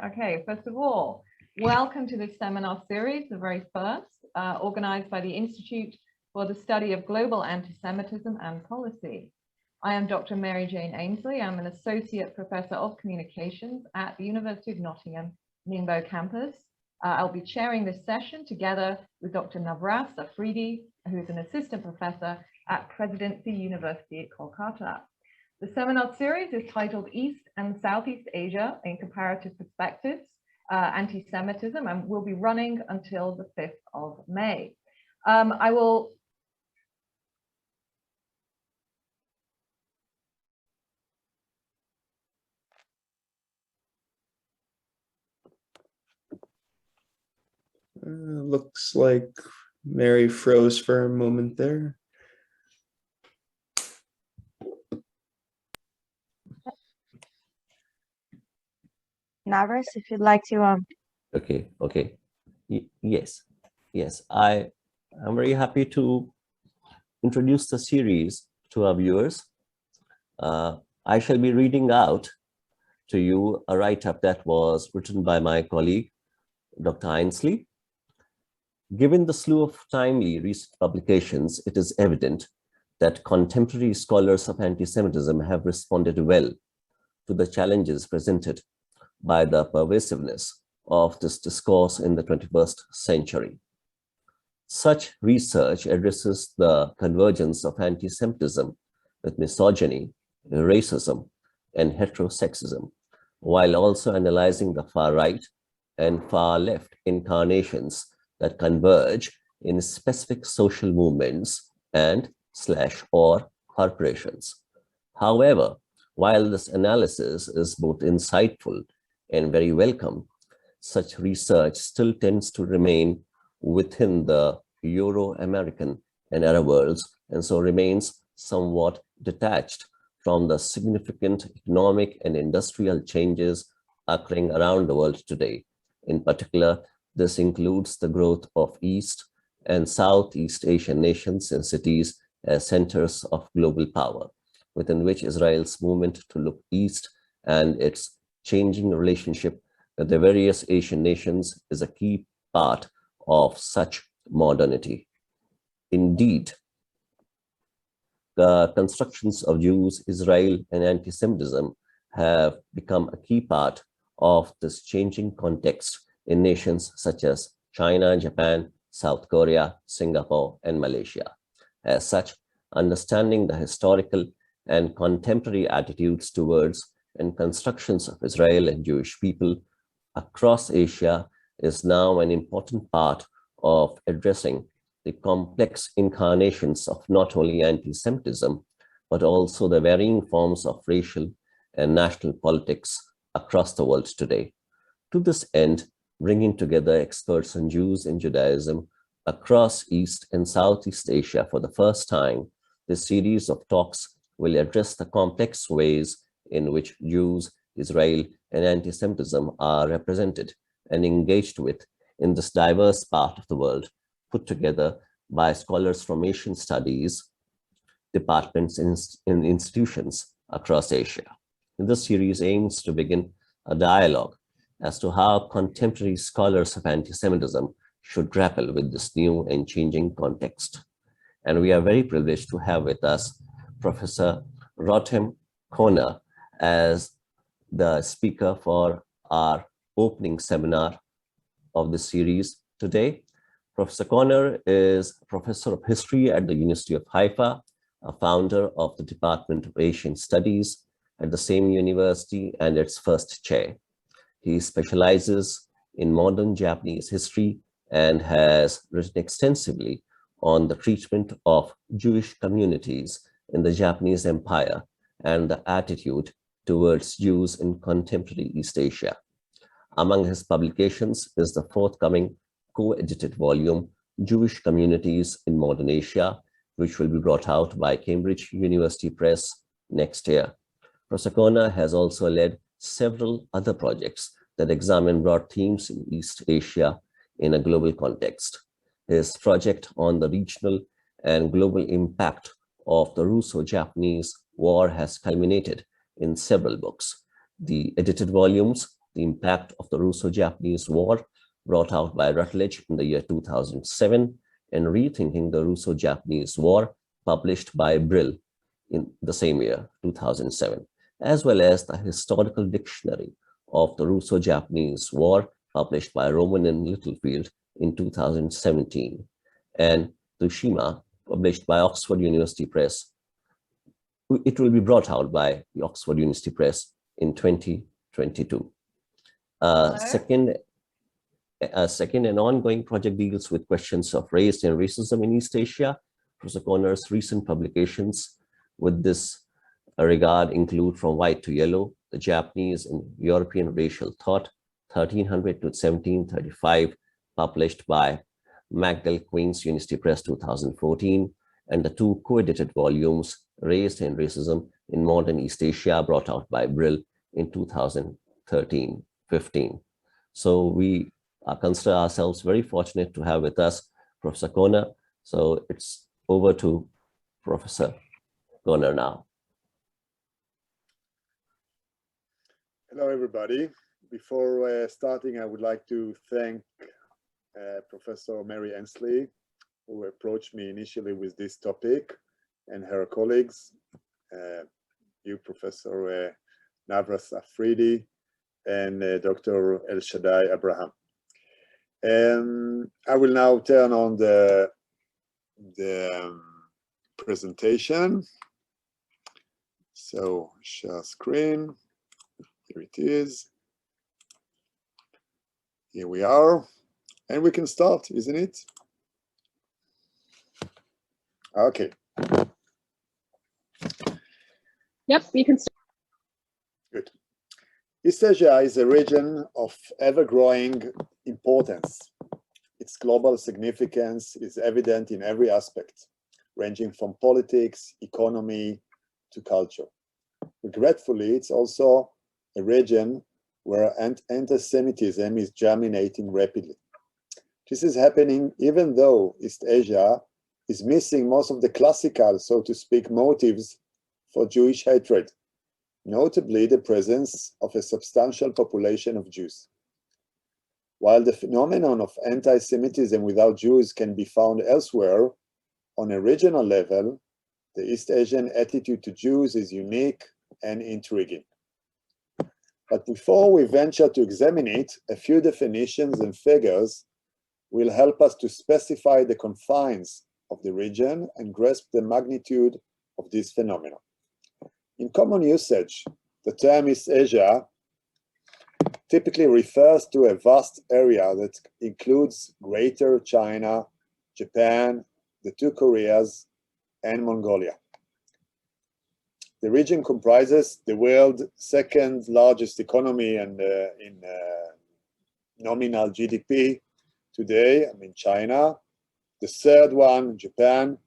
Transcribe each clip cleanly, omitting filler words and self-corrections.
Okay, first of all, welcome to this seminar series, the very first, organized by the Institute for the Study of Global Anti-Semitism and Policy. I am Dr. Mary Jane Ainsley. I'm an Associate Professor of Communications at the University of Nottingham, Ningbo campus. I'll be chairing this session together with Dr. Navras Afridi, who's an Assistant Professor at Presidency University at Kolkata. The seminar series is titled East and Southeast Asia in Comparative Perspectives, Anti-Semitism, and will be running until the 5th of May. I will looks like Mary froze for a moment there. Navras, if you'd like to Okay. Yes. I'm very happy to introduce the series to our viewers. I shall be reading out to you a write-up that was written by my colleague, Dr. Ainsley. Given the slew of timely recent publications, it is evident that contemporary scholars of anti-Semitism have responded well to the challenges presented by the pervasiveness of this discourse in the 21st century. Such research addresses the convergence of anti-Semitism with misogyny, racism, and heterosexism, while also analyzing the far right and far left incarnations that converge in specific social movements and/or corporations. However, while this analysis is both insightful and very welcome, such research still tends to remain within the Euro-American and Arab worlds, and so remains somewhat detached from the significant economic and industrial changes occurring around the world today. In particular, this includes the growth of East and Southeast Asian nations and cities as centers of global power, within which Israel's movement to look east and its changing relationship with the various Asian nations is a key part of such modernity. Indeed, the constructions of Jews, Israel, and anti-Semitism have become a key part of this changing context in nations such as China, Japan, South Korea, Singapore, and Malaysia. As such, understanding the historical and contemporary attitudes towards and constructions of Israel and Jewish people across Asia is now an important part of addressing the complex incarnations of not only anti-Semitism, but also the varying forms of racial and national politics across the world today. To this end, bringing together experts on Jews and Judaism across East and Southeast Asia for the first time, this series of talks will address the complex ways in which Jews, Israel, and anti-Semitism are represented and engaged with in this diverse part of the world, put together by scholars from Asian studies, departments, and institutions across Asia. This series aims to begin a dialogue as to how contemporary scholars of anti-Semitism should grapple with this new and changing context. And we are very privileged to have with us Professor Rotem Kowner as the speaker for our opening seminar of the series today. Professor Kowner is Professor of History at the University of Haifa, a founder of the Department of Asian Studies at the same university and its first chair. He specializes in modern Japanese history and has written extensively on the treatment of Jewish communities in the Japanese Empire and the attitude towards Jews in contemporary East Asia. Among his publications is the forthcoming co-edited volume, Jewish Communities in Modern Asia, which will be brought out by Cambridge University Press next year. Professor Kowner has also led several other projects that examine broad themes in East Asia in a global context. His project on the regional and global impact of the Russo-Japanese War has culminated in several books. The edited volumes, the Impact of the Russo-Japanese War, brought out by Routledge in the year 2007, and Rethinking the Russo-Japanese War, published by Brill in the same year, 2007, as well as the Historical Dictionary of the Russo-Japanese War, published by Roman and Littlefield in 2017, and Tsushima, published by Oxford University Press. It will be brought out by the Oxford University Press in 2022. Second, an ongoing project deals with questions of race and racism in East Asia. Professor Kowner's recent publications with this regard include From White to Yellow, the Japanese and European Racial Thought, 1300 to 1735, published by McGill Queen's University Press 2014, and the two co-edited volumes, Race and Racism in Modern East Asia, brought out by Brill in 2013-15. So we consider ourselves very fortunate to have with us Professor Kowner. So it's over to Professor Kowner now. Hello, everybody. Before starting, I would like to thank Professor Mary Ensley, who approached me initially with this topic, and her colleagues, you, Professor Navras Afridi, and Dr. El Shaddai Abraham. I will now turn on the presentation. So share screen. Here it is. Here we are, and we can start, isn't it? Okay. Yep, we can start. Good. East Asia is a region of ever-growing importance. Its global significance is evident in every aspect, ranging from politics, economy, to culture. Regretfully, it's also a region where anti-Semitism is germinating rapidly. This is happening even though East Asia is missing most of the classical, so to speak, motives for Jewish hatred, notably the presence of a substantial population of Jews. While the phenomenon of anti-Semitism without Jews can be found elsewhere, on a regional level, the East Asian attitude to Jews is unique and intriguing. But before we venture to examine it, a few definitions and figures will help us to specify the confines of the region and grasp the magnitude of this phenomenon. In common usage, the term East Asia typically refers to a vast area that includes Greater China, Japan, the two Koreas, and Mongolia. The region comprises the world's second largest economy and in nominal GDP today, China, the third one, Japan,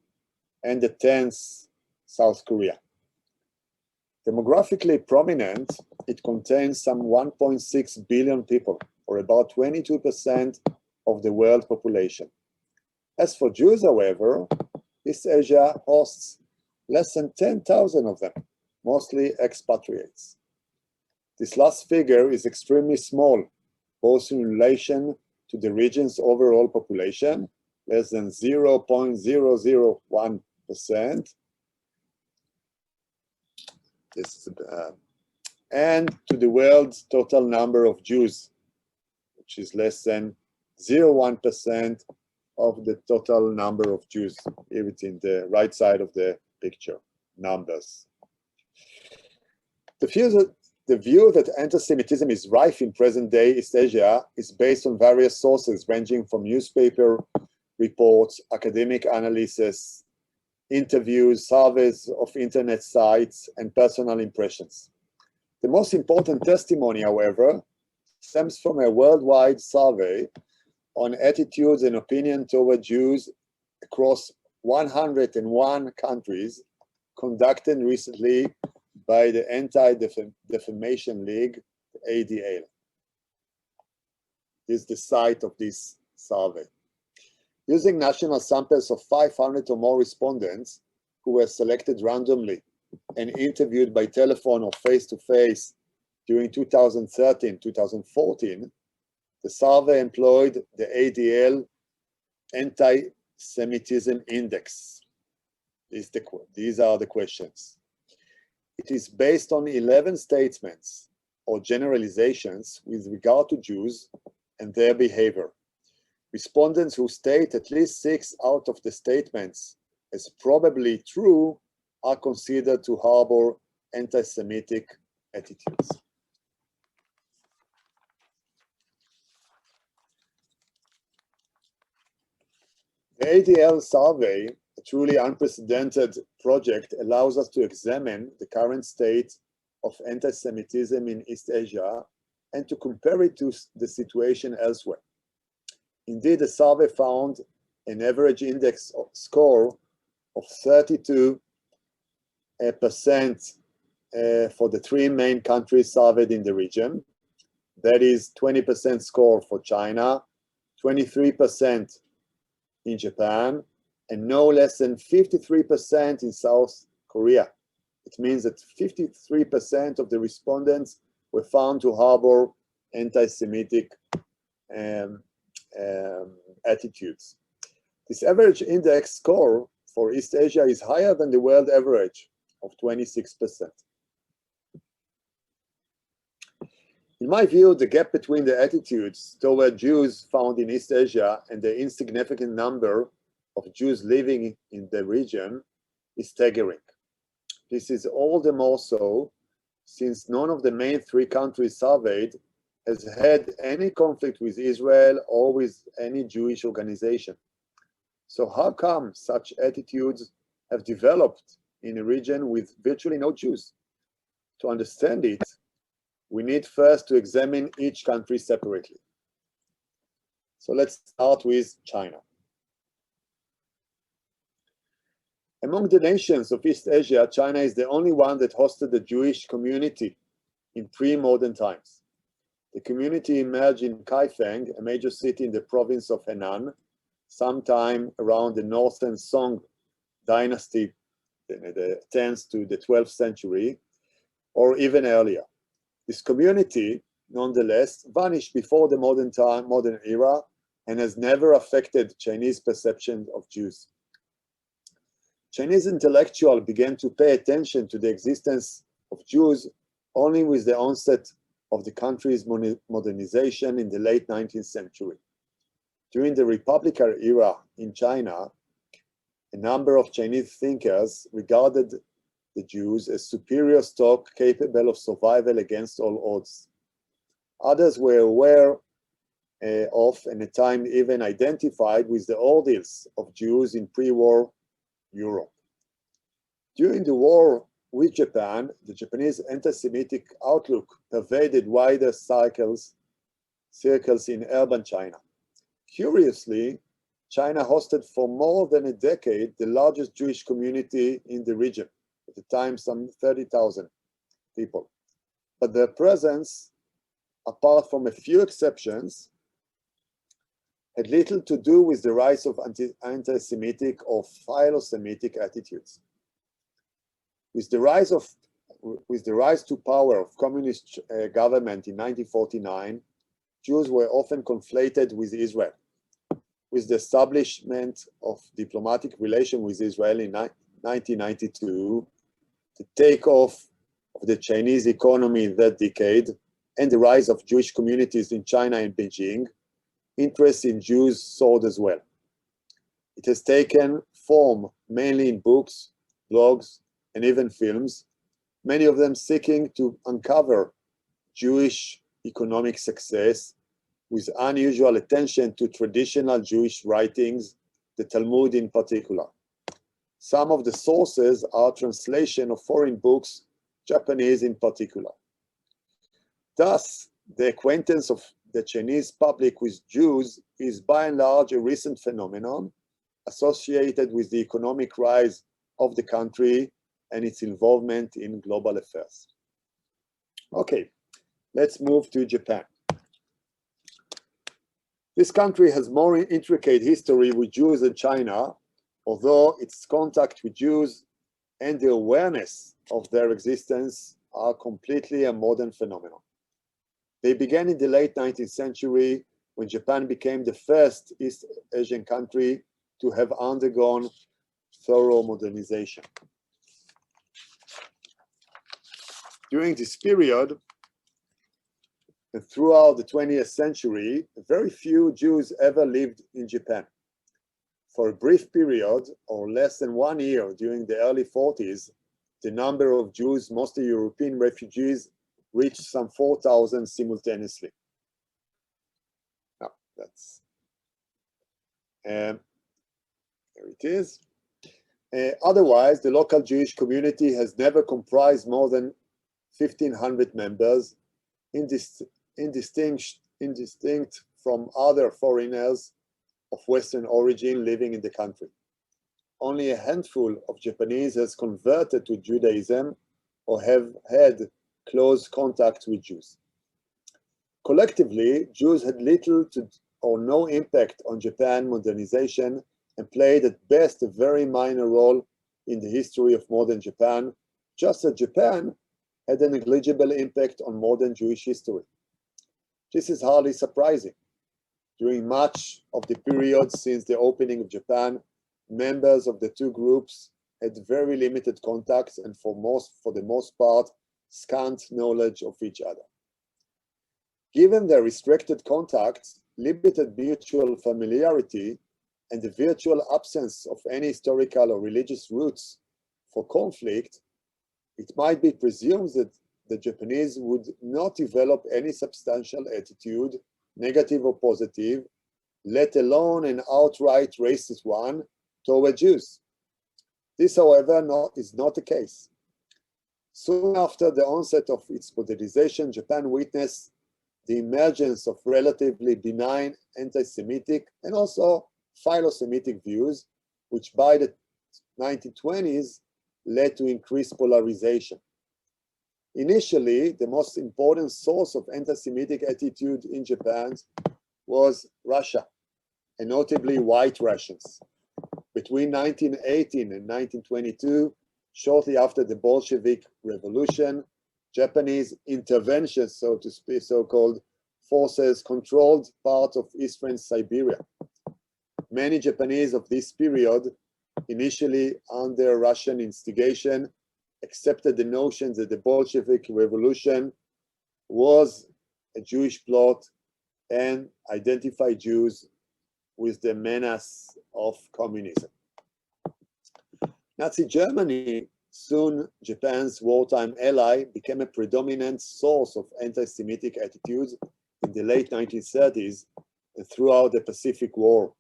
and the 10th, South Korea. Demographically prominent, it contains some 1.6 billion people, or about 22% of the world population. As for Jews, however, East Asia hosts less than 10,000 of them, mostly expatriates. This last figure is extremely small, both in relation to the region's overall population, less than 0.001%, and to the world's total number of Jews, which is less than 0.01% of the total number of Jews. Here it's in the right side of the picture, numbers. The view that anti-Semitism is rife in present-day East Asia is based on various sources ranging from newspaper reports, academic analysis, interviews, surveys of internet sites, and personal impressions. The most important testimony, however, stems from a worldwide survey on attitudes and opinion toward Jews across 101 countries, conducted recently by the Anti-Defamation League, ADL. This is the site of this survey. Using national samples of 500 or more respondents who were selected randomly and interviewed by telephone or face-to-face During 2013-2014, the survey employed the ADL Anti-Semitism Index. These are the questions. It is based on 11 statements or generalizations with regard to Jews and their behavior. Respondents who state at least 6 out of the statements as probably true are considered to harbor anti-Semitic attitudes. The ADL survey, a truly unprecedented project, allows us to examine the current state of anti-Semitism in East Asia and to compare it to the situation elsewhere. Indeed, the survey found an average index score of 32% for the 3 main countries surveyed in the region. That is 20% score for China, 23% in Japan, and no less than 53% in South Korea. It means that 53% of the respondents were found to harbor anti-Semitic attitudes. This average index score for East Asia is higher than the world average of 26%. In my view, the gap between the attitudes toward Jews found in East Asia and the insignificant number of Jews living in the region is staggering. This is all the more so since none of the main 3 countries surveyed has had any conflict with Israel or with any Jewish organization. So how come such attitudes have developed in a region with virtually no Jews? To understand it, we need first to examine each country separately. So let's start with China. Among the nations of East Asia, China is the only one that hosted a Jewish community in pre-modern times. The community emerged in Kaifeng, a major city in the province of Henan, sometime around the Northern Song dynasty, the 10th to the 12th century, or even earlier. This community, nonetheless, vanished before the modern era and has never affected Chinese perception of Jews. Chinese intellectuals began to pay attention to the existence of Jews only with the onset of the country's modernization in the late 19th century. During the Republican era in China, a number of Chinese thinkers regarded the Jews as superior stock capable of survival against all odds. Others were aware of, and at times even identified with, the ordeals of Jews in pre-war Europe. During the war with Japan, the Japanese anti-Semitic outlook pervaded wider circles in urban China. Curiously, China hosted for more than a decade the largest Jewish community in the region, at the time some 30,000 people. But their presence, apart from a few exceptions, had little to do with the rise of anti-Semitic or philo-Semitic attitudes. With the rise to power of communist government in 1949, Jews were often conflated with Israel. With the establishment of diplomatic relations with Israel in 1992, the takeoff of the Chinese economy in that decade, and the rise of Jewish communities in China and Beijing, interest in Jews soared as well. It has taken form mainly in books, blogs, and even films, many of them seeking to uncover Jewish economic success with unusual attention to traditional Jewish writings, the Talmud in particular. Some of the sources are translation of foreign books, Japanese in particular. Thus, the acquaintance of the Chinese public with Jews is by and large a recent phenomenon associated with the economic rise of the country and its involvement in global affairs. Okay, let's move to Japan. This country has more intricate history with Jews than China, although its contact with Jews and the awareness of their existence are completely a modern phenomenon. They began in the late 19th century when Japan became the first East Asian country to have undergone thorough modernization. During this period, and throughout the 20th century, very few Jews ever lived in Japan. For a brief period, or less than 1 year during the early 40s, the number of Jews, mostly European refugees, reached some 4,000 simultaneously. Now, that's, there it is. Otherwise, the local Jewish community has never comprised more than 1,500 members, indistinct from other foreigners of Western origin living in the country. Only a handful of Japanese has converted to Judaism or have had close contact with Jews. Collectively, Jews had little to or no impact on Japan modernization and played at best a very minor role in the history of modern Japan, just as Japan had a negligible impact on modern Jewish history. This is hardly surprising. During much of the period since the opening of Japan, members of the two groups had very limited contacts and for the most part, scant knowledge of each other. Given their restricted contacts, limited mutual familiarity, and the virtual absence of any historical or religious roots for conflict, it might be presumed that the Japanese would not develop any substantial attitude, negative or positive, let alone an outright racist one, toward Jews. This, however, is not the case. Soon after the onset of its modernization, Japan witnessed the emergence of relatively benign anti-Semitic and also philo-Semitic views, which by the 1920s led to increased polarization. Initially, the most important source of anti-Semitic attitude in Japan was Russia, and notably white Russians. Between 1918 and 1922, shortly after the Bolshevik Revolution, Japanese intervention, so to speak, so-called forces controlled part of eastern Siberia. Many Japanese of this period, initially under Russian instigation, accepted the notion that the Bolshevik Revolution was a Jewish plot and identified Jews with the menace of communism. Nazi Germany, soon Japan's wartime ally, became a predominant source of anti-Semitic attitudes in the late 1930s and throughout the Pacific War.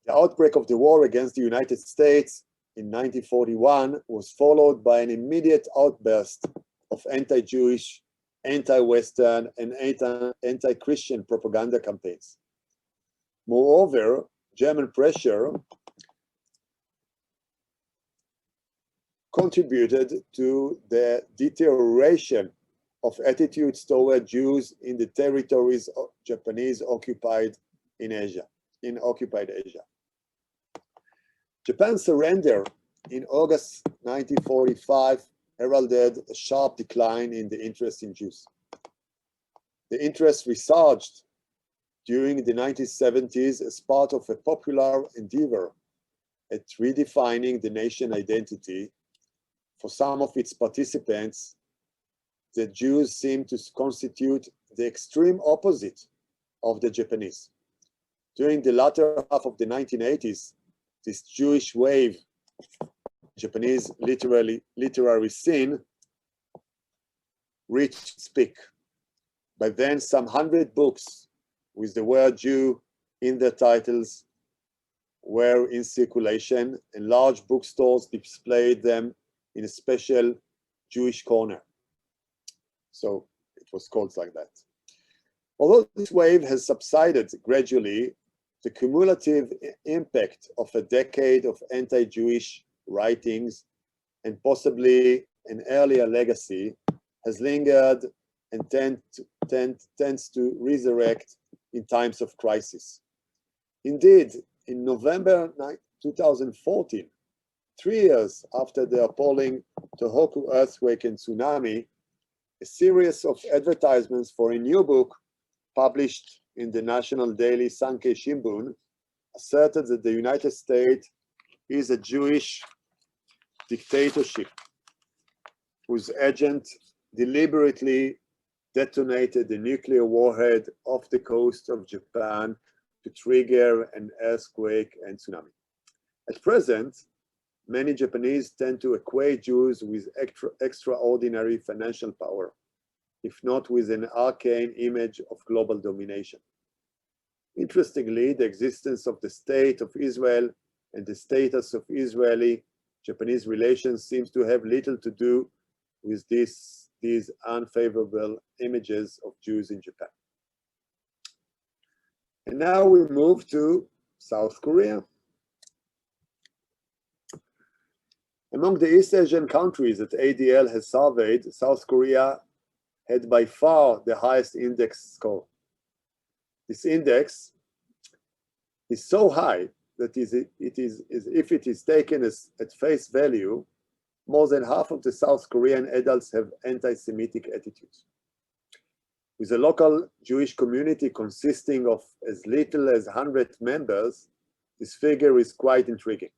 The outbreak of the war against the United States in 1941 was followed by an immediate outburst of anti-Jewish, anti-Western, and anti-Christian propaganda campaigns. Moreover, German pressure contributed to the deterioration of attitudes toward Jews in the territories of Japanese occupied in occupied Asia. Japan's surrender in August 1945 heralded a sharp decline in the interest in Jews. The interest resurged during the 1970s as part of a popular endeavor at redefining the nation identity. For some of its participants, the Jews seemed to constitute the extreme opposite of the Japanese. During the latter half of the 1980s, this Jewish wave, Japanese literary scene, reached its peak. By then, some 100 books with the word Jew in their titles were in circulation, and large bookstores displayed them in a special Jewish corner. So it was called like that. Although this wave has subsided gradually, the cumulative impact of a decade of anti-Jewish writings and possibly an earlier legacy has lingered and tends to resurrect in times of crisis. Indeed, in November 2014, 3 years after the appalling Tohoku earthquake and tsunami, a series of advertisements for a new book published in the national daily Sankei Shimbun asserted that the United States is a Jewish dictatorship whose agent deliberately detonated the nuclear warhead off the coast of Japan to trigger an earthquake and tsunami. At present, many Japanese tend to equate Jews with extraordinary financial power, if not with an arcane image of global domination. Interestingly, the existence of the State of Israel and the status of Israeli-Japanese relations seems to have little to do with these unfavorable images of Jews in Japan. And now we move to South Korea. Among the East Asian countries that ADL has surveyed, South Korea had by far the highest index score. This index is so high that if it is taken at face value, more than half of the South Korean adults have anti-Semitic attitudes. With a local Jewish community consisting of as little as 100 members, this figure is quite intriguing.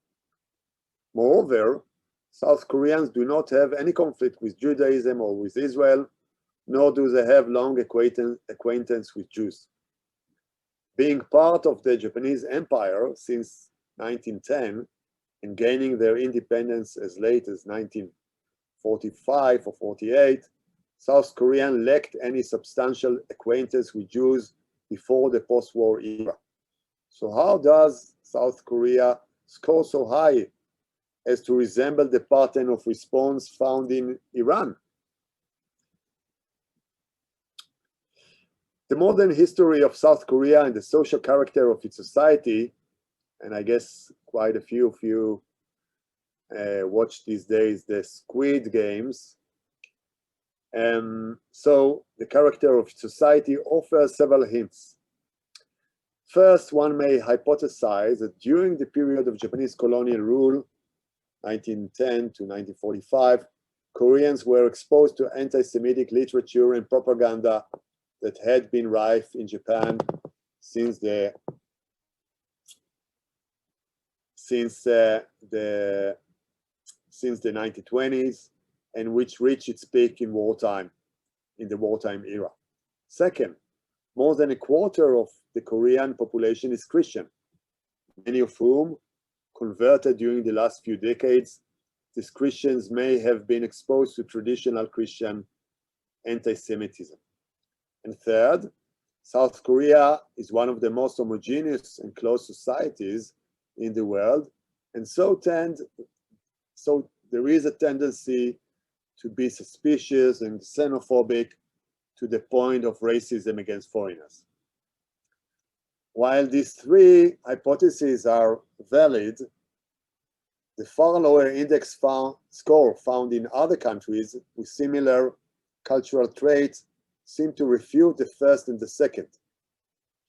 Moreover, South Koreans do not have any conflict with Judaism or with Israel, nor do they have long acquaintance with Jews. Being part of the Japanese Empire since 1910 and gaining their independence as late as 1945 or 48, South Korea lacked any substantial acquaintance with Jews before the post-war era. So how does South Korea score so high as to resemble the pattern of response found in Iran? The modern history of South Korea and the social character of its society, and I guess quite a few of you watch these days the Squid Games. So the character of society offers several hints. First, one may hypothesize that during the period of Japanese colonial rule, 1910 to 1945, Koreans were exposed to anti-Semitic literature and propaganda that had been rife in Japan since the 1920s, and which reached its peak in the wartime era. Second, more than a quarter of the Korean population is Christian, many of whom converted during the last few decades. These Christians may have been exposed to traditional Christian anti-Semitism. And third, South Korea is one of the most homogeneous and close societies in the world, and so there is a tendency to be suspicious and xenophobic to the point of racism against foreigners. While these three hypotheses are valid, the far lower index score found in other countries with similar cultural traits seem to refute the first and the second.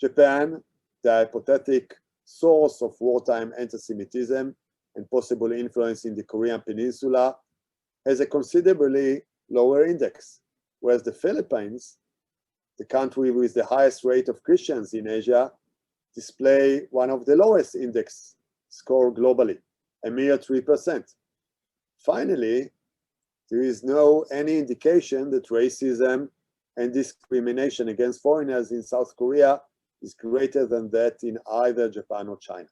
Japan, the hypothetic source of wartime anti-Semitism and possible influence in the Korean Peninsula, has a considerably lower index, whereas the Philippines, the country with the highest rate of Christians in Asia, display one of the lowest index score globally, a mere 3%. Finally, there is any indication that racism and discrimination against foreigners in South Korea is greater than that in either Japan or China.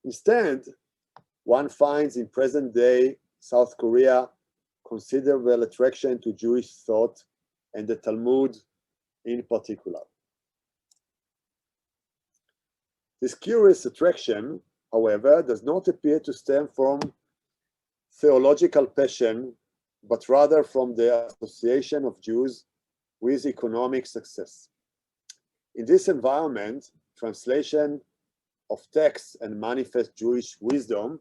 Instead, one finds in present-day South Korea considerable attraction to Jewish thought and the Talmud in particular. This curious attraction, however, does not appear to stem from theological passion, but rather from the association of Jews with economic success. In this environment, translation of texts and manifest Jewish wisdom,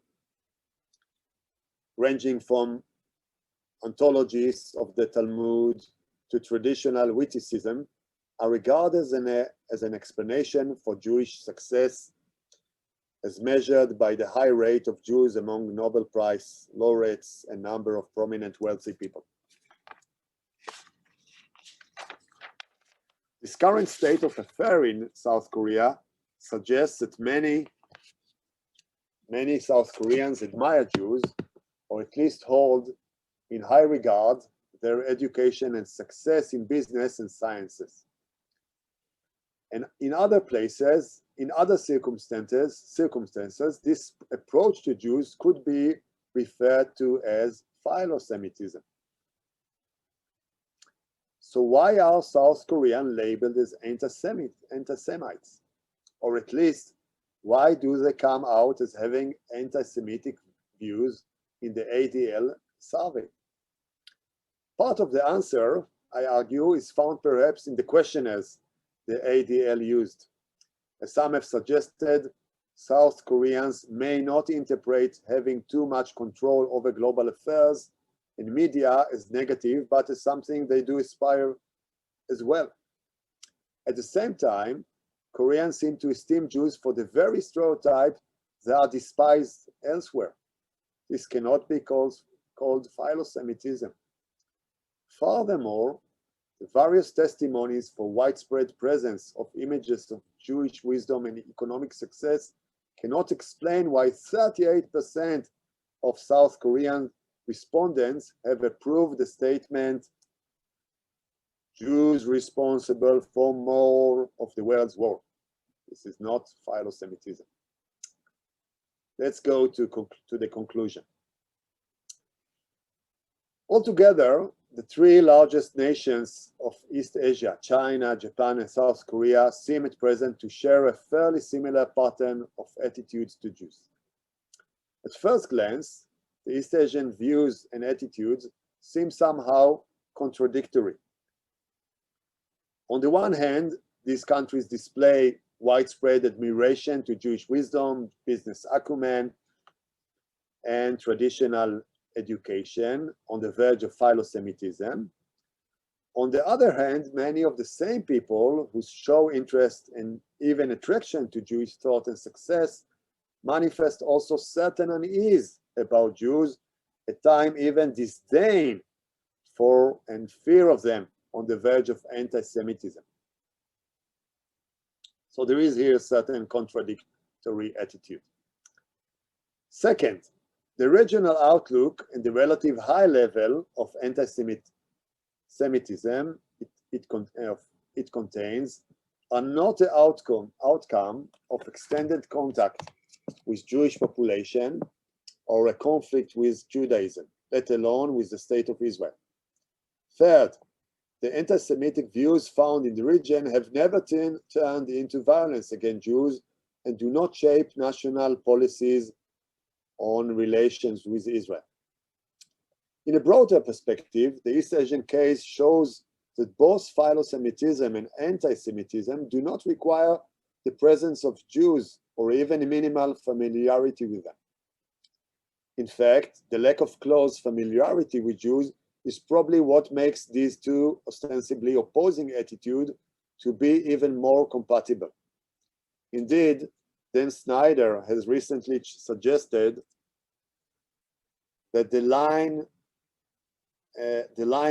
ranging from anthologies of the Talmud to traditional witticism, are regarded as an explanation for Jewish success, as measured by the high rate of Jews among Nobel Prize laureates and number of prominent wealthy people. This current state of affairs in South Korea suggests that many South Koreans admire Jews, or at least hold in high regard their education and success in business and sciences. And in other places, in other circumstances, this approach to Jews could be referred to as philo-Semitism. So why are South Koreans labeled as anti-Semites? Or at least, why do they come out as having anti-Semitic views in the ADL survey? Part of the answer, I argue, is found perhaps in the questionnaires the ADL used. As some have suggested, South Koreans may not interpret having too much control over global affairs and media as negative, but as something they do aspire as well. At the same time, Koreans seem to esteem Jews for the very stereotype they are despised elsewhere. This cannot be called philo-Semitism. Furthermore, the various testimonies for widespread presence of images of Jewish wisdom and economic success cannot explain why 38% of South Korean respondents have approved the statement, Jews responsible for more of the world's war. This is not philo-Semitism. Let's go to the conclusion. Altogether, the three largest nations of East Asia, China, Japan, and South Korea, seem at present to share a fairly similar pattern of attitudes to Jews. At first glance, the East Asian views and attitudes seem somehow contradictory. On the one hand, these countries display widespread admiration to Jewish wisdom, business acumen, and traditional education on the verge of philo-Semitism. On the other hand, many of the same people who show interest and even attraction to Jewish thought and success manifest also certain unease about Jews, at times even disdain for and fear of them, on the verge of anti-Semitism. So there is here a certain contradictory attitude. Second, the regional outlook and the relative high level of anti-Semitism it contains are not the outcome of extended contact with Jewish population or a conflict with Judaism, let alone with the state of Israel. Third, the anti-Semitic views found in the region have never turned into violence against Jews and do not shape national policies on relations with Israel. In a broader perspective, the East Asian case shows that both philo-Semitism and anti-Semitism do not require the presence of Jews or even a minimal familiarity with them. In fact, the lack of close familiarity with Jews is probably what makes these two ostensibly opposing attitudes to be even more compatible. Indeed, Dan Snyder has recently suggested that the line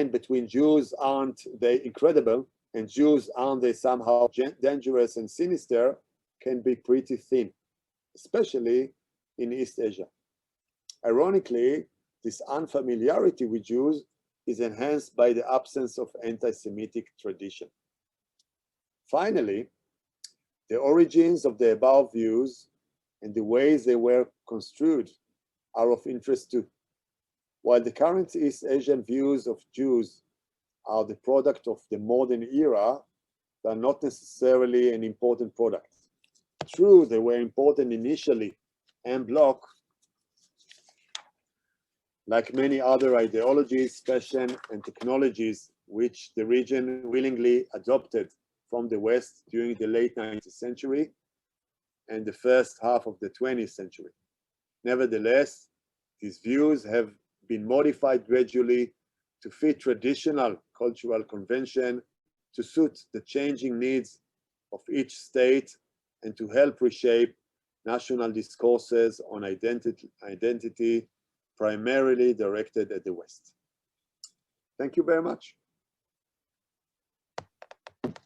between Jews aren't they incredible and Jews aren't they somehow dangerous and sinister can be pretty thin, especially in East Asia. Ironically, this unfamiliarity with Jews is enhanced by the absence of anti-Semitic tradition. Finally, the origins of the above views and the ways they were construed are of interest too. While the current East Asian views of Jews are the product of the modern era, they are not necessarily an important product. True, they were important initially en bloc, like many other ideologies, fashion, and technologies which the region willingly adopted from the West during the late 19th century and the first half of the 20th century. Nevertheless, these views have been modified gradually to fit traditional cultural convention, to suit the changing needs of each state, and to help reshape national discourses on identity primarily directed at the West. Thank you very much. Thank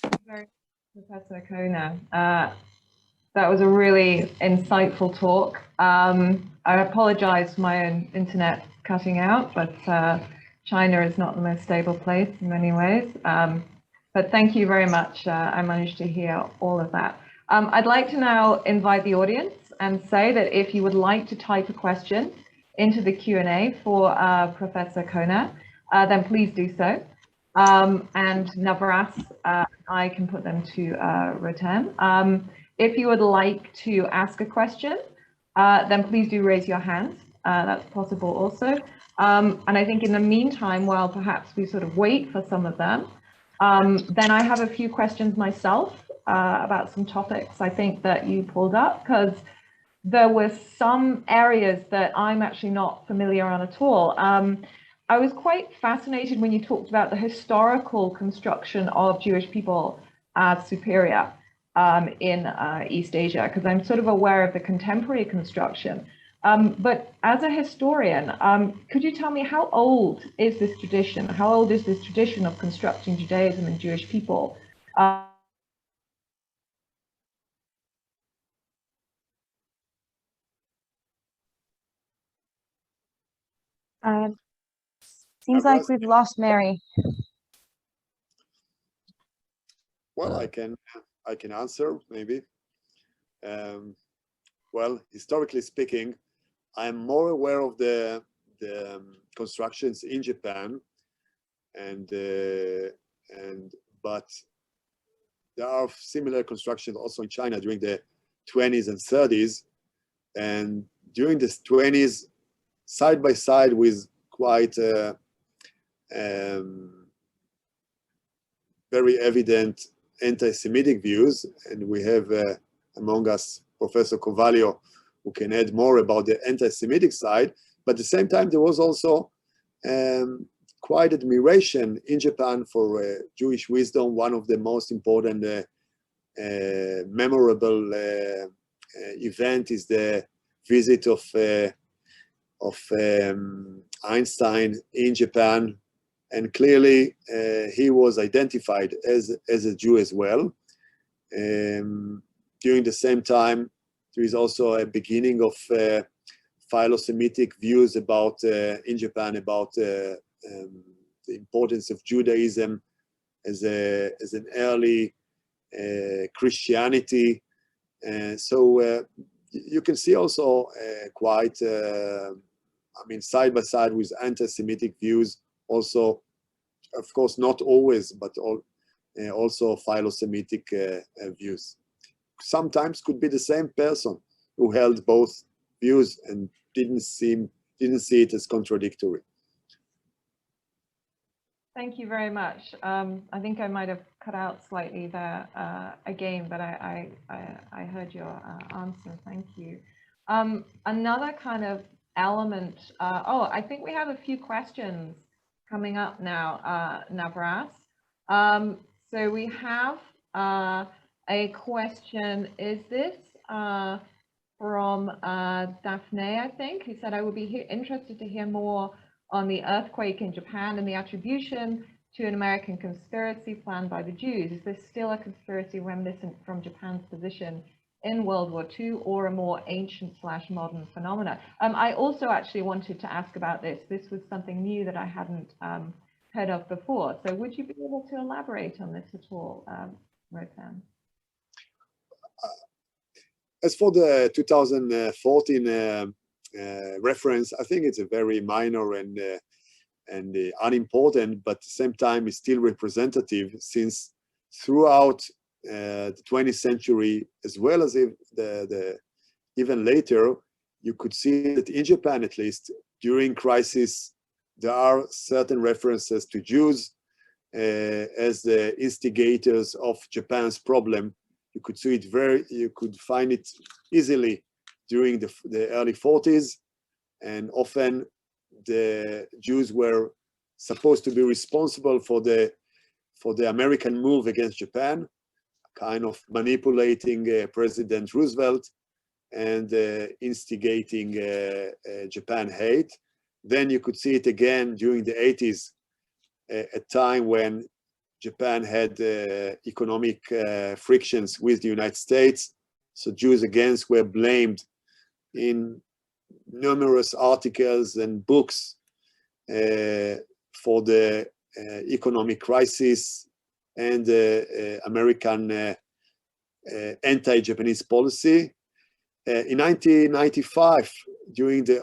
you very much, Professor Kowner. That was a really insightful talk. I apologize for my own internet cutting out, but China is not the most stable place in many ways. But thank you very much. I managed to hear all of that. I'd like to now invite the audience and say that if you would like to type a question into the Q&A for Professor Kowner, then please do so. And Navras, I can put them to Rotem. If you would like to ask a question, then please do raise your hand. That's possible also. And I think in the meantime, while perhaps we sort of wait for some of them, then I have a few questions myself about some topics I think that you pulled up, because there were some areas that I'm actually not familiar on at all. I was quite fascinated when you talked about the historical construction of Jewish people as superior in East Asia, because I'm sort of aware of the contemporary construction. But as a historian, could you tell me how old is this tradition? How old is this tradition of constructing Judaism and Jewish people? Seems like we've lost Mary. Well, I can answer maybe. Well, historically speaking, I'm more aware of the constructions in Japan, but there are similar constructions also in China during the 20s and 30s, and during the 20s, side by side with quite very evident anti-Semitic views, and we have among us Professor Kovalio, who can add more about the anti-Semitic side. But at the same time, there was also quite admiration in Japan for Jewish wisdom. One of the most important memorable event is the visit of Einstein in Japan, and clearly he was identified as a Jew as well. During the same time, there is also a beginning of philo-Semitic views about in Japan about the importance of Judaism as an early Christianity. So you can see also quite, I mean, side by side with anti-Semitic views, also, of course, not always, but also philo-Semitic views. Sometimes could be the same person who held both views and didn't see it as contradictory. Thank you very much. I think I might have cut out slightly there again, but I heard your answer. Thank you. Another kind of element. I think we have a few questions coming up now, Navras. So we have a question. Is this from Daphne, I think, who said, I would be interested to hear more on the earthquake in Japan and the attribution to an American conspiracy planned by the Jews. Is this still a conspiracy reminiscent from Japan's position in World War II, or a more ancient/modern phenomena? I also actually wanted to ask about this. This was something new that I hadn't heard of before. So would you be able to elaborate on this at all, Rotem? As for the 2014 reference, I think it's a very minor and unimportant, but at the same time is still representative, since throughout the 20th century, as well as even later, you could see that in Japan, at least during crisis, there are certain references to Jews as the instigators of Japan's problem. You could see it you could find it easily during the early 40s, and often the Jews were supposed to be responsible for the American move against Japan. kind of manipulating President Roosevelt and instigating Japan hate. Then you could see it again during the 80s, a time when Japan had economic frictions with the United States. So Jews again were blamed in numerous articles and books for the economic crisis and American anti-Japanese policy. In 1995, during the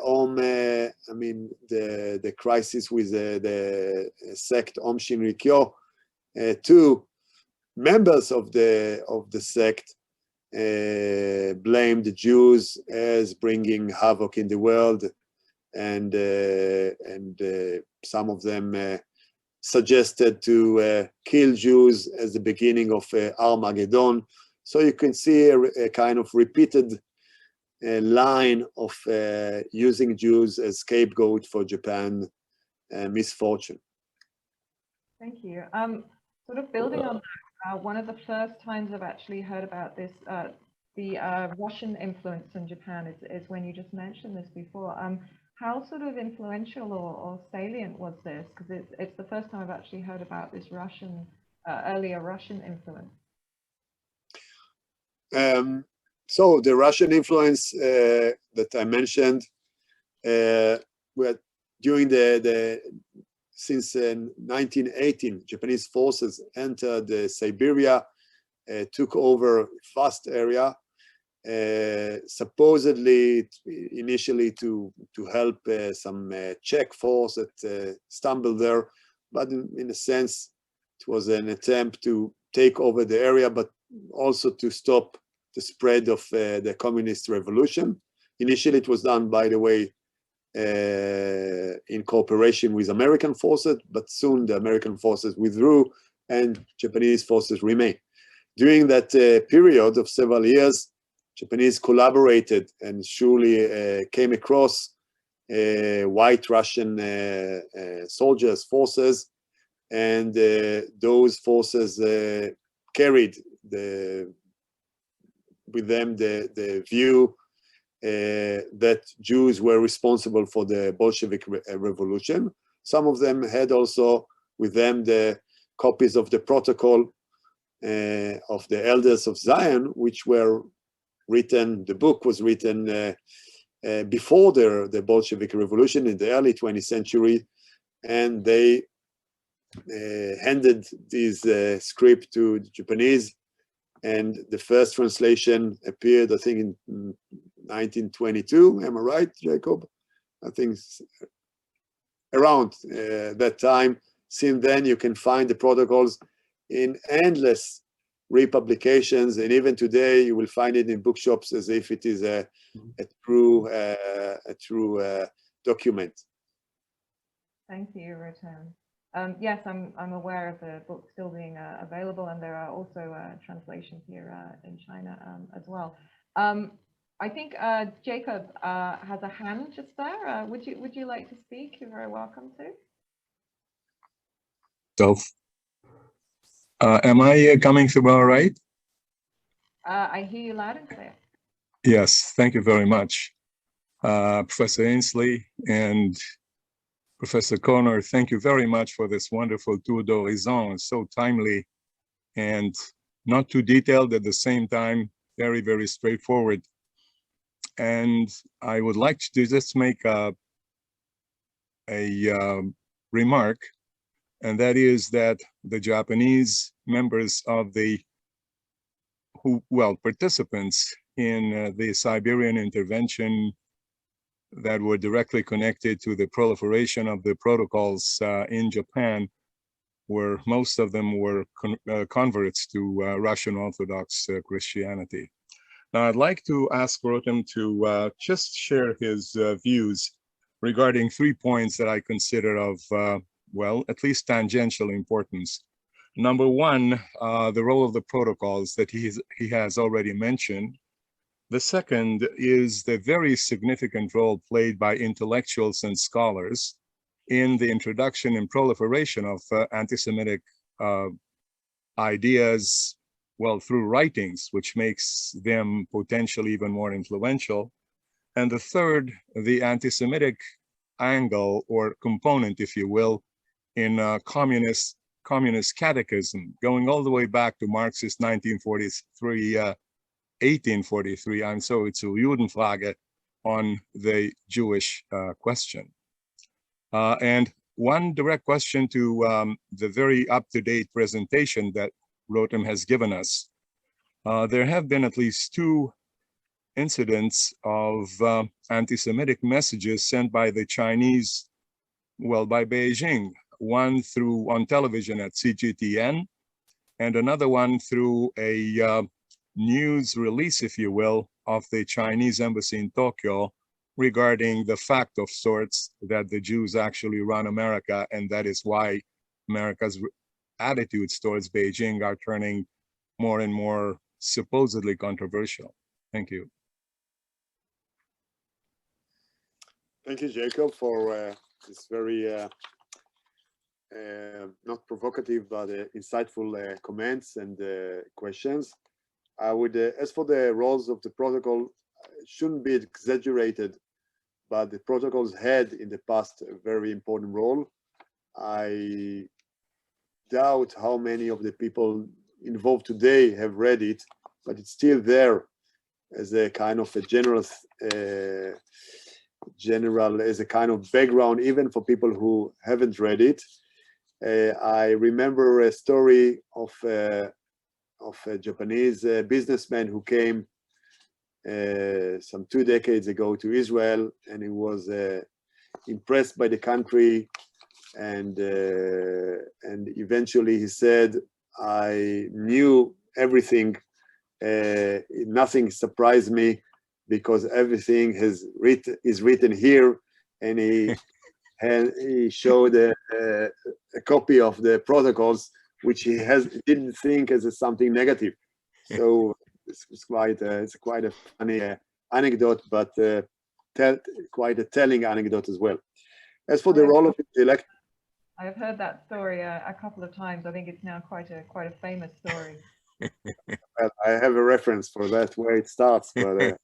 the crisis with the sect Om Shinrikyo, two members of the sect blamed the Jews as bringing havoc in the world, and some of them suggested to kill Jews as the beginning of Armageddon. So you can see a kind of repeated line of using Jews as scapegoat for Japan misfortune. Thank you. Sort of building on that, one of the first times I've actually heard about this, the Russian influence in Japan is when you just mentioned this before. How sort of influential or salient was this? Because it's the first time I've actually heard about this Russian, earlier Russian influence. So the Russian influence that I mentioned, during since 1918, Japanese forces entered Siberia, took over vast area, supposedly initially to help some Czech force that stumbled there, but in a sense it was an attempt to take over the area, but also to stop the spread of the communist revolution. Initially it was done, by the way, in cooperation with American forces, but soon the American forces withdrew and Japanese forces remained. During that period of several years, Japanese collaborated and surely came across white Russian soldiers, forces, and those forces carried with them the view that Jews were responsible for the Bolshevik revolution. Some of them had also with them the copies of the protocol of the Elders of Zion, which were written, the book was written before the Bolshevik revolution in the early 20th century, and they handed this script to the Japanese, and the first translation appeared, I think, in 1922. Am I right, Jacob? I think around that time. Since then, you can find the protocols in endless republications, and even today, you will find it in bookshops as if it is a true document. Thank you, Rotem. Yes, I'm aware of the book still being available, and there are also translations here in China as well. I think Jacob has a hand just there. Would you like to speak? You're very welcome to. So, am I coming through all right? I hear you loud and clear. Yes, thank you very much. Professor Ainsley and Professor Kowner, thank you very much for this wonderful tour d'horizon. It's so timely and not too detailed at the same time, very, very straightforward. And I would like to just make a remark, and that is that the Japanese members of participants in the Siberian intervention that were directly connected to the proliferation of the protocols in Japan, where most of them were converts to Russian Orthodox Christianity. Now, I'd like to ask Rotem to just share his views regarding 3 points that I consider of, at least tangential importance. Number one, the role of the protocols that he has already mentioned. The second is the very significant role played by intellectuals and scholars in the introduction and proliferation of anti-Semitic ideas, well, through writings, which makes them potentially even more influential. And the third, the anti-Semitic angle or component, if you will, in communist catechism, going all the way back to Marxist 1843, and so it's a Judenfrage on the Jewish question. And one direct question to the very up-to-date presentation that Rotem has given us. There have been at least 2 incidents of anti-Semitic messages sent by the Chinese, well, by Beijing, one on television at CGTN, and another one through a news release, if you will, of the Chinese embassy in Tokyo regarding the fact of sorts that the Jews actually run America, and that is why America's attitudes towards Beijing are turning more and more supposedly controversial. Thank you. Thank you, Jacob, for this very not provocative but insightful comments and questions. I would, as for the roles of the protocol, it shouldn't be exaggerated, but the protocols had in the past a very important role. I doubt how many of the people involved today have read it, but it's still there as a kind of a general, as a kind of background, even for people who haven't read it. I remember a story of a Japanese businessman who came some 2 decades ago to Israel, and he was impressed by the country, and eventually he said, I knew everything, nothing surprised me because everything is written here, and he showed a copy of the protocols, which he didn't think as something negative. So it's quite a funny anecdote, but quite a telling anecdote as well. As for the role of intellect, I have heard that story a couple of times. I think it's now quite a famous story. well, I have a reference for that where it starts, but I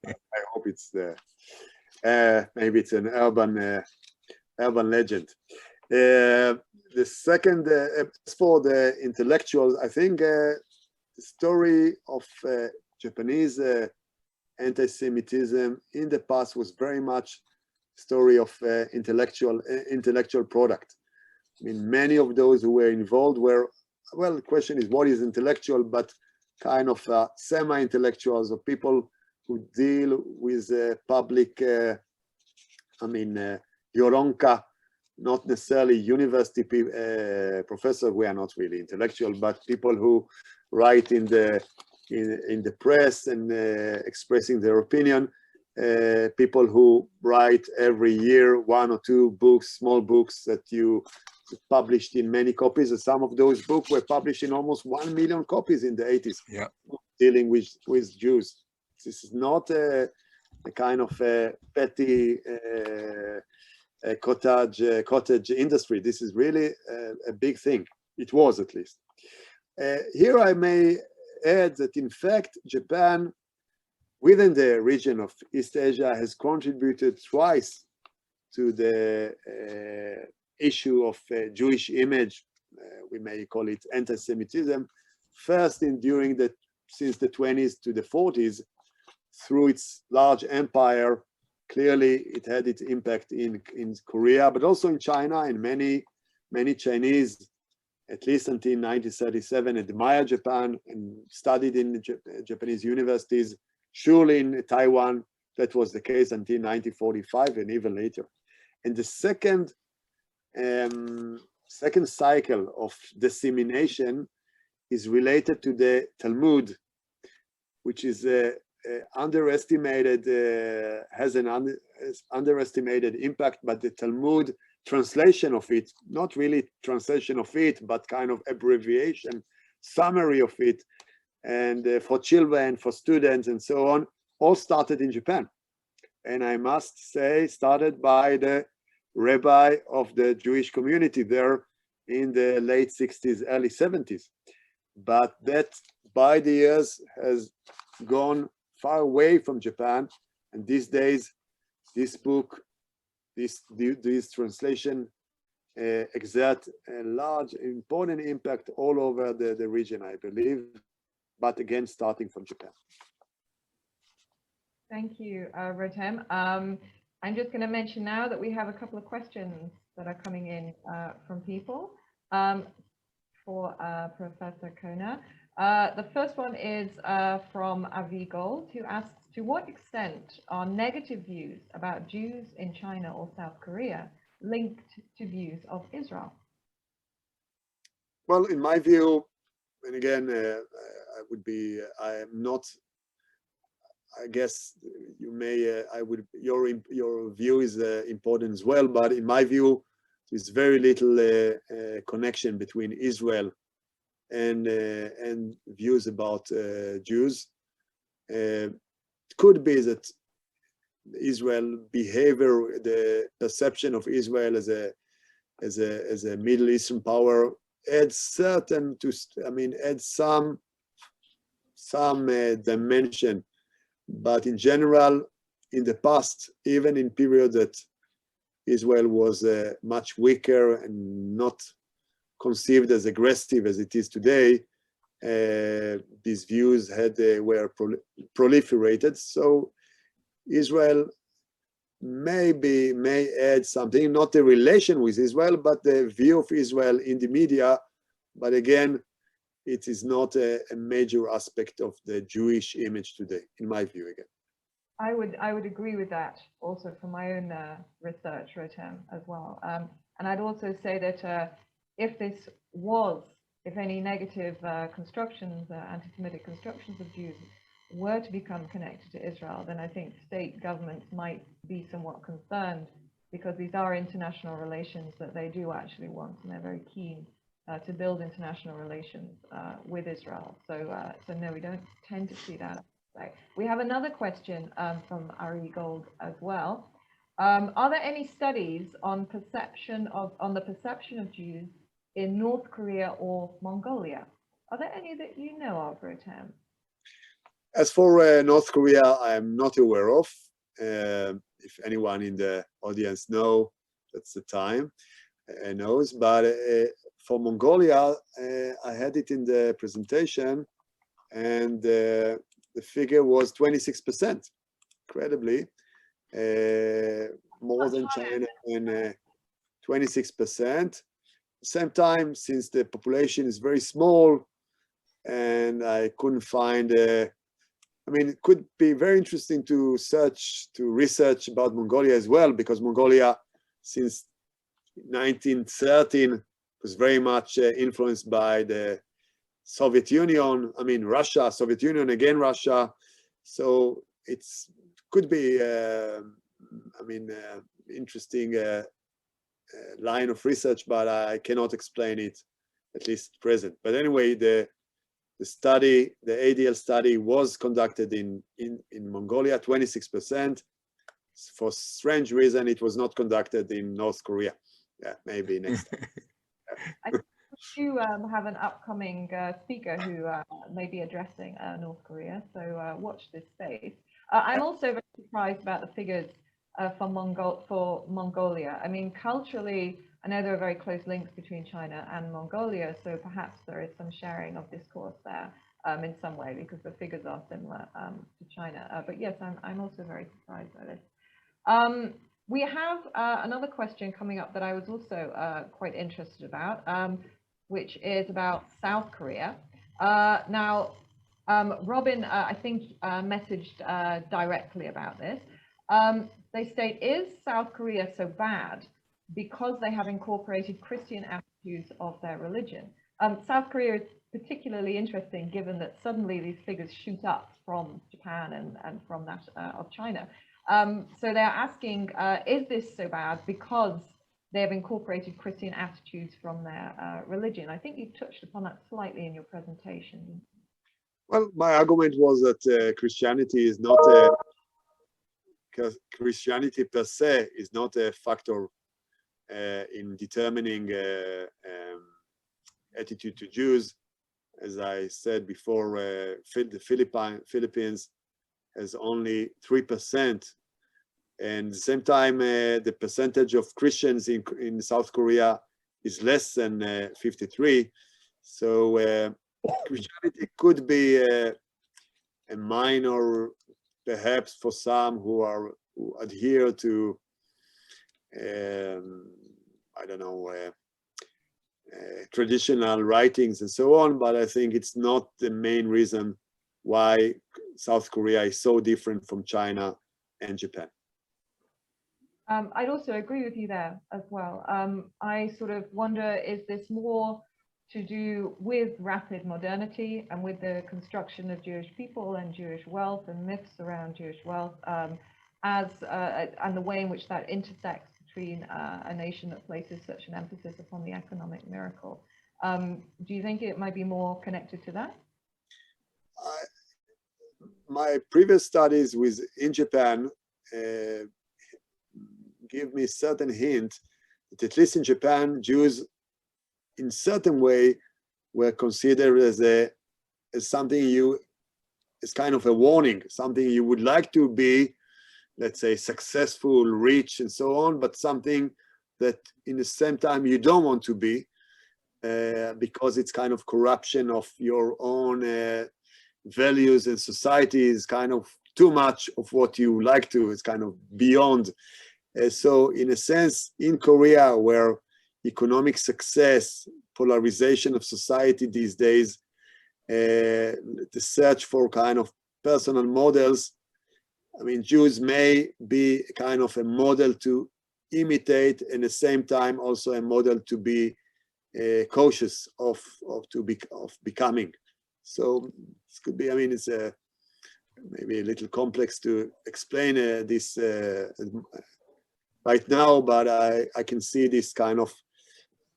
hope it's maybe it's an urban legend. The second, as for the intellectuals, I think the story of Japanese anti-Semitism in the past was very much a story of intellectual product. I mean, many of those who were involved were, well, the question is what is intellectual, but kind of semi-intellectuals or people who deal with public, Yoronka, not necessarily university professors. We are not really intellectual, but people who write in the press and expressing their opinion. People who write every year 1 or 2 books, small books that you published in many copies. And some of those books were published in almost 1 million copies in the 80s, yeah, dealing with Jews. This is not a kind of a petty cottage industry. This is really a big thing. It was, at least. Here I may add that, in fact, Japan, within the region of East Asia, has contributed twice to the issue of Jewish image. We may call it anti-Semitism. First, since the 20s to the 40s, through its large empire. Clearly, it had its impact in Korea, but also in China, and many Chinese, at least until 1937, admired Japan and studied in Japanese universities. Surely in Taiwan, that was the case until 1945 and even later. And the second cycle of dissemination is related to the Talmud, which is underestimated, has an underestimated impact, but the Talmud translation of it, not really translation of it, but kind of abbreviation, summary of it, and for children, for students, and so on, all started in Japan. And I must say, started by the rabbi of the Jewish community there in the late 60s, early 70s. But that by the years has gone far away from Japan, and these days, this book, this translation exert a large, important impact all over the region, I believe, but again, starting from Japan. Thank you, Rotem. I'm just going to mention now that we have a couple of questions that are coming in from people for Professor Kowner. The first one is from Avi Gold, who asks, to what extent are negative views about Jews in China or South Korea linked to views of Israel? Well, in my view, and again, I am not, I guess you may, your view is important as well, but in my view, there's very little connection between Israel and views about Jews. It could be that Israel behavior, the perception of Israel as a Middle Eastern power adds certain adds some dimension, but in general, in the past, even in period that Israel was much weaker and not conceived as aggressive as it is today, these views were proliferated. So Israel may add something, not a relation with Israel, but the view of Israel in the media. But again, it is not a major aspect of the Jewish image today, in my view. Again, I would agree with that also from my own research, Rotem, as well. And I'd also say that if any negative constructions, anti-Semitic constructions of Jews were to become connected to Israel, then I think state governments might be somewhat concerned, because these are international relations that they do actually want, and they're very keen to build international relations with Israel. So no, we don't tend to see that. We have another question from Ari Gold as well. Are there any studies on the perception of Jews in North Korea or Mongolia? Are there any that you know of, Rotem? As for North Korea, I am not aware of. If anyone in the audience knows, that's the time knows. But for Mongolia, I had it in the presentation, and the figure was 26%, incredibly, more than China, and 26%. Same time, since the population is very small, and I couldn't find it could be very interesting to research about Mongolia as well, because Mongolia, since 1913, was very much influenced by the Soviet Union. Russia, Soviet Union, again Russia. So could be, interesting line of research, but I cannot explain it, at least present. But anyway, the study, the ADL study, was conducted in Mongolia, 26%. For strange reason, it was not conducted in North Korea. Yeah, maybe next time. I think you have an upcoming speaker who may be addressing North Korea, so watch this space. I'm also very surprised about the figures for Mongolia. Culturally, I know there are very close links between China and Mongolia, so perhaps there is some sharing of discourse there in some way, because the figures are similar to China. But yes, I'm also very surprised by this. We have another question coming up that I was also quite interested about, which is about South Korea. Now, Robin, I think, messaged directly about this. They state, is South Korea so bad because they have incorporated Christian attitudes of their religion? South Korea is particularly interesting, given that suddenly these figures shoot up from Japan and from that of China. So they're asking, is this so bad because they have incorporated Christian attitudes from their religion? I think you touched upon that slightly in your presentation. Well, my argument was that Christianity is not Christianity per se is not a factor in determining attitude to Jews. as I said before, the Philippines has only 3%. And at the same time, the percentage of Christians in South Korea is less than 53. So Christianity could be a minor, perhaps for some who adhere to, I don't know, traditional writings and so on, but I think it's not the main reason why South Korea is so different from China and Japan. I'd also agree with you there as well. I sort of wonder, is this more to do with rapid modernity and with the construction of Jewish people and Jewish wealth and myths around Jewish wealth, and the way in which that intersects between a nation that places such an emphasis upon the economic miracle? Do you think it might be more connected to that? My previous studies in Japan give me certain hint that at least in Japan, Jews in certain way were considered as something as kind of a warning, something you would like to be, let's say, successful, rich, and so on, but something that in the same time you don't want to be, because it's kind of corruption of your own values, and society is kind of too much of what you like to, it's kind of beyond. So in a sense, in Korea, where economic success, polarization of society these days, the search for kind of personal models, I mean, Jews may be kind of a model to imitate, and at the same time also a model to be cautious of becoming. So this could be, I mean, it's maybe a little complex to explain this right now, but I can see this kind of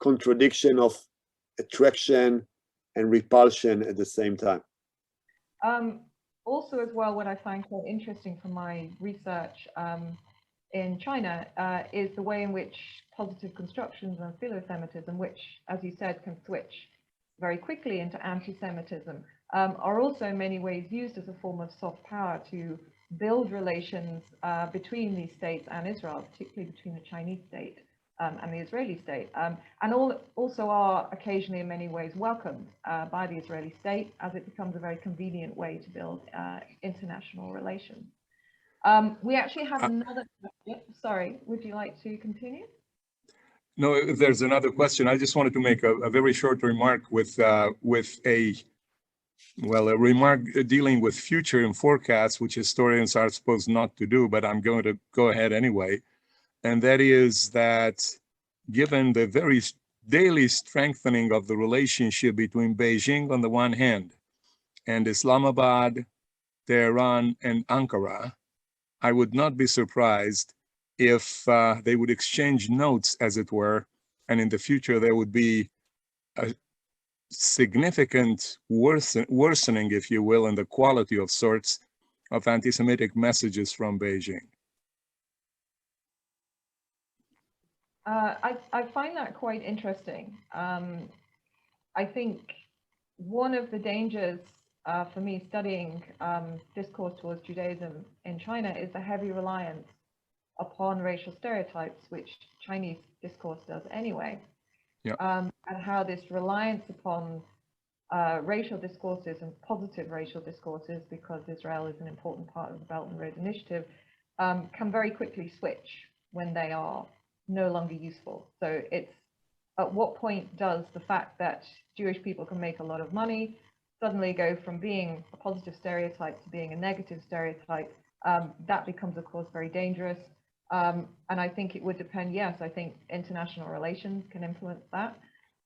contradiction of attraction and repulsion at the same time. Also as well, what I find quite interesting from my research in China is the way in which positive constructions and philo-Semitism, which, as you said, can switch very quickly into anti-Semitism, are also in many ways used as a form of soft power to build relations between these states and Israel, particularly between the Chinese state and the Israeli state, and also are occasionally in many ways welcomed by the Israeli state, as it becomes a very convenient way to build international relations. We actually have another question. Sorry, would you like to continue? No, if there's another question, I just wanted to make a very short remark with a remark dealing with future and forecasts, which historians are supposed not to do, but I'm going to go ahead anyway. And that is that given the very daily strengthening of the relationship between Beijing on the one hand and Islamabad, Tehran, and Ankara, I would not be surprised if they would exchange notes, as it were, and in the future there would be a significant worsening, if you will, in the quality of sorts of anti-Semitic messages from Beijing. I find that quite interesting. I think one of the dangers for me studying discourse towards Judaism in China is the heavy reliance upon racial stereotypes, which Chinese discourse does anyway. Yeah. And how this reliance upon racial discourses and positive racial discourses, because Israel is an important part of the Belt and Road Initiative, can very quickly switch when they are no longer useful. So it's at what point does the fact that Jewish people can make a lot of money suddenly go from being a positive stereotype to being a negative stereotype? That becomes, of course, very dangerous. And I think it would depend, yes, I think international relations can influence that.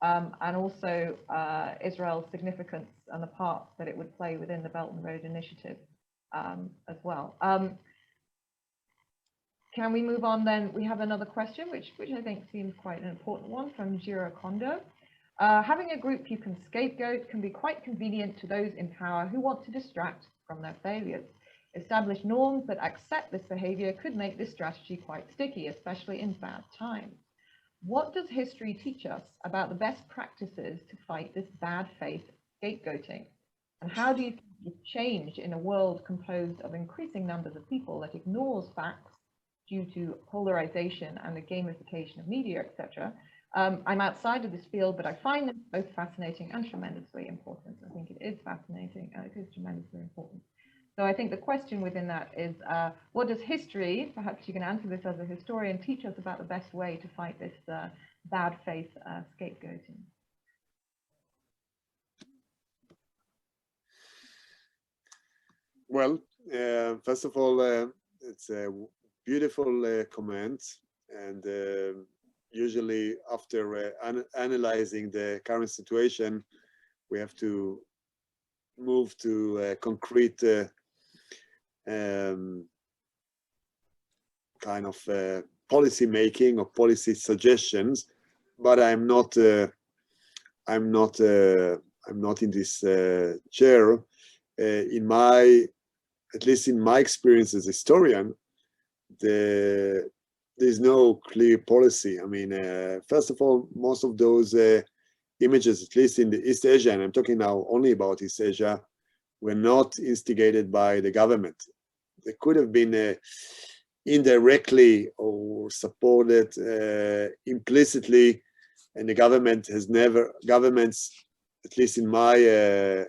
And also Israel's significance and the part that it would play within the Belt and Road Initiative as well. Can we move on then? We have another question, which I think seems quite an important one from Jiro Kondo. Having a group you can scapegoat can be quite convenient to those in power who want to distract from their failures. Established norms that accept this behavior could make this strategy quite sticky, especially in bad times. What does history teach us about the best practices to fight this bad faith scapegoating? And how do you think it's changed in a world composed of increasing numbers of people that ignores facts due to polarization and the gamification of media, etc.? I'm outside of this field, but I find them both fascinating and tremendously important. I think it is fascinating and it is tremendously important. So I think the question within that is, what does history, perhaps you can answer this as a historian, teach us about the best way to fight this bad faith scapegoating? Well, first of all, it's a beautiful comment, and usually after analyzing the current situation, we have to move to concrete kind of policy making or policy suggestions. But I'm not in this chair. At least in my experience as a historian, there's no clear policy. I mean, first of all, most of those images, at least in the East Asia, and I'm talking now only about East Asia, were not instigated by the government. They could have been indirectly or supported implicitly, and the government has never, governments, at least in my,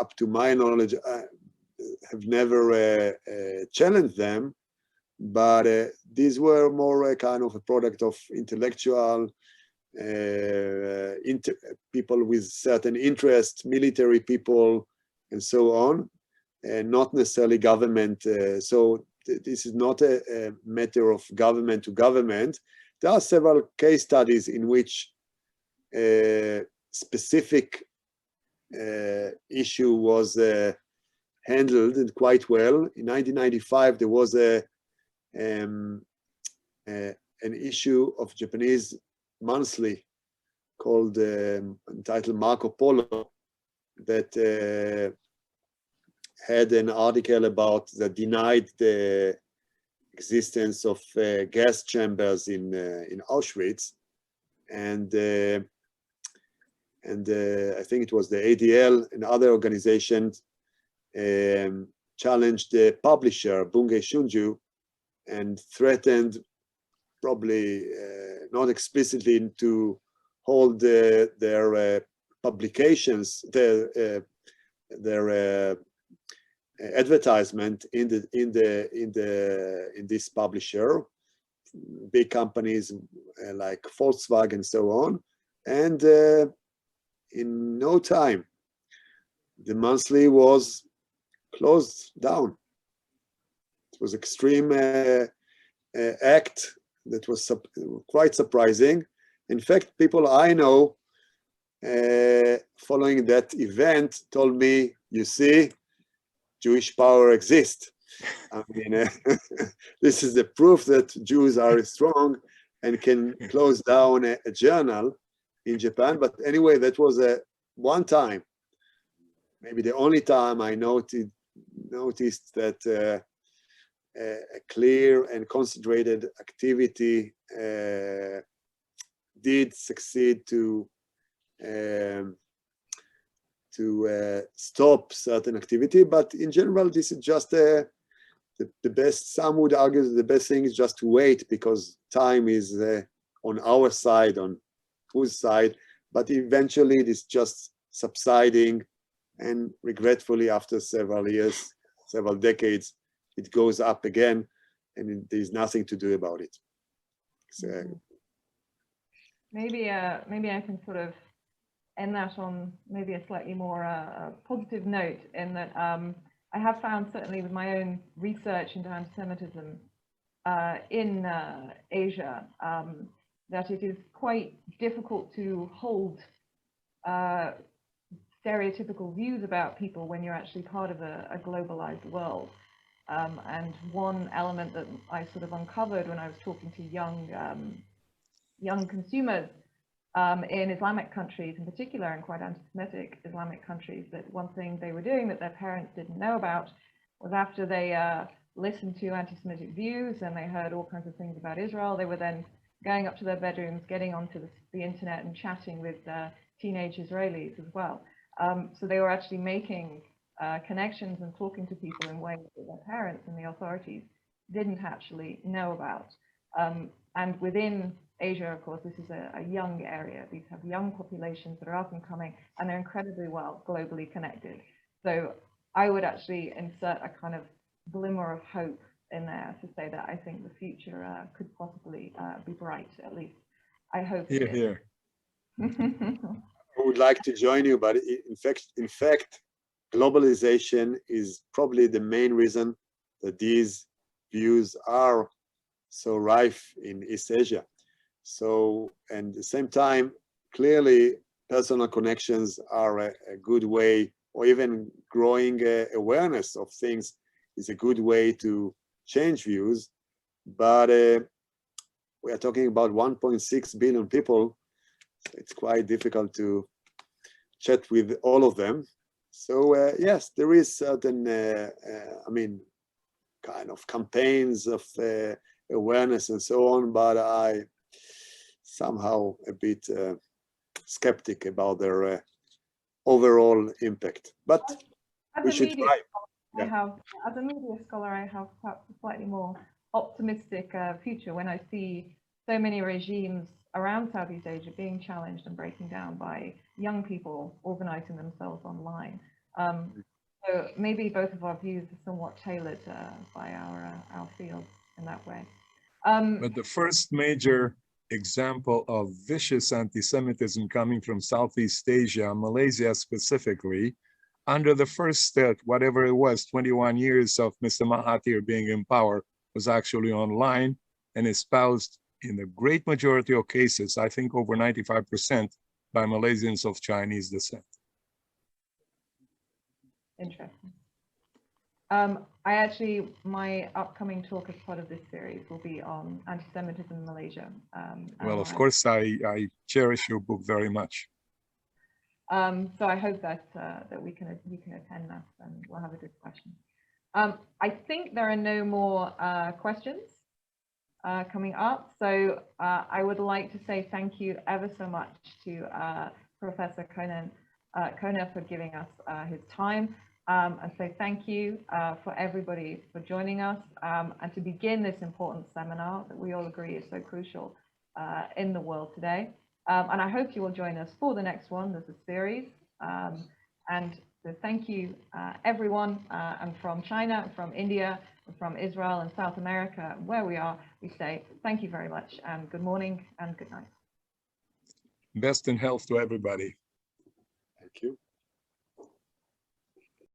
up to my knowledge, have never challenged them, but these were more kind of a product of intellectual people with certain interests, military people, and so on, and not necessarily government. So this is not a matter of government to government. There are several case studies in which specific issue was handled quite well. In 1995, there was an issue of Japanese monthly called entitled Marco Polo that had an article about that denied the existence of gas chambers in Auschwitz, and I think it was the ADL and other organizations challenged the publisher Bungei Shunju and threatened, probably not explicitly, to hold their publications, their advertisement in this publisher, big companies like Volkswagen and so on, and in no time the monthly was closed down. It was extreme act that was quite surprising. In fact, people I know following that event told me, you see, Jewish power exists. I mean, this is the proof that Jews are strong and can close down a journal in Japan. But anyway, that was one time, maybe the only time I noticed that a clear and concentrated activity did succeed to stop certain activity. But in general, this is just the best. Some would argue that the best thing is just to wait, because time is on our side, on whose side. But eventually, it is just subsiding, and regretfully, after several years, several decades, it goes up again, and there's nothing to do about it. So, maybe I can sort of end that on maybe a slightly more positive note, in that I have found, certainly with my own research into anti-Semitism in Asia, that it is quite difficult to hold stereotypical views about people when you're actually part of a globalized world. And one element that I sort of uncovered when I was talking to young consumers in Islamic countries in particular, and quite anti-Semitic Islamic countries, that one thing they were doing that their parents didn't know about was, after they listened to anti-Semitic views and they heard all kinds of things about Israel, they were then going up to their bedrooms, getting onto the internet and chatting with teenage Israelis as well. So they were actually making connections and talking to people in ways that their parents and the authorities didn't actually know about. And within Asia, of course, this is a young area. These have young populations that are up and coming, and they're incredibly well globally connected. So I would actually insert a kind of glimmer of hope in there to say that I think the future could possibly be bright, at least. I hope. Here, here. I would like to join you, but in fact, globalization is probably the main reason that these views are so rife in East Asia. So, and at the same time, clearly personal connections are a good way, or even growing awareness of things is a good way to change views. But we are talking about 1.6 billion people. So it's quite difficult to chat with all of them. So yes, there is certain, I mean, kind of campaigns of awareness and so on, but I somehow a bit skeptic about their overall impact. But we should try. As a media scholar, I have perhaps a slightly more optimistic future when I see so many regimes around Southeast Asia being challenged and breaking down by young people organizing themselves online. So maybe both of our views are somewhat tailored by our field in that way. But the first major example of vicious anti-Semitism coming from Southeast Asia, Malaysia specifically, under the first, whatever it was, 21 years of Mr. Mahathir being in power, was actually online and espoused in the great majority of cases, I think over 95%, by Malaysians of Chinese descent. Interesting. My upcoming talk as part of this series will be on anti-Semitism in Malaysia. Well, of course, I cherish your book very much. So I hope that you can attend that and we'll have a discussion. I think there are no more questions coming up. So I would like to say thank you ever so much to Professor Kowner for giving us his time. And so thank you for everybody for joining us and to begin this important seminar that we all agree is so crucial in the world today. And I hope you will join us for the next one. There's a series. And so thank you, everyone. And from China, from India, from Israel and South America, where we are, we say thank you very much and good morning and good night. Best in health to everybody. Thank you.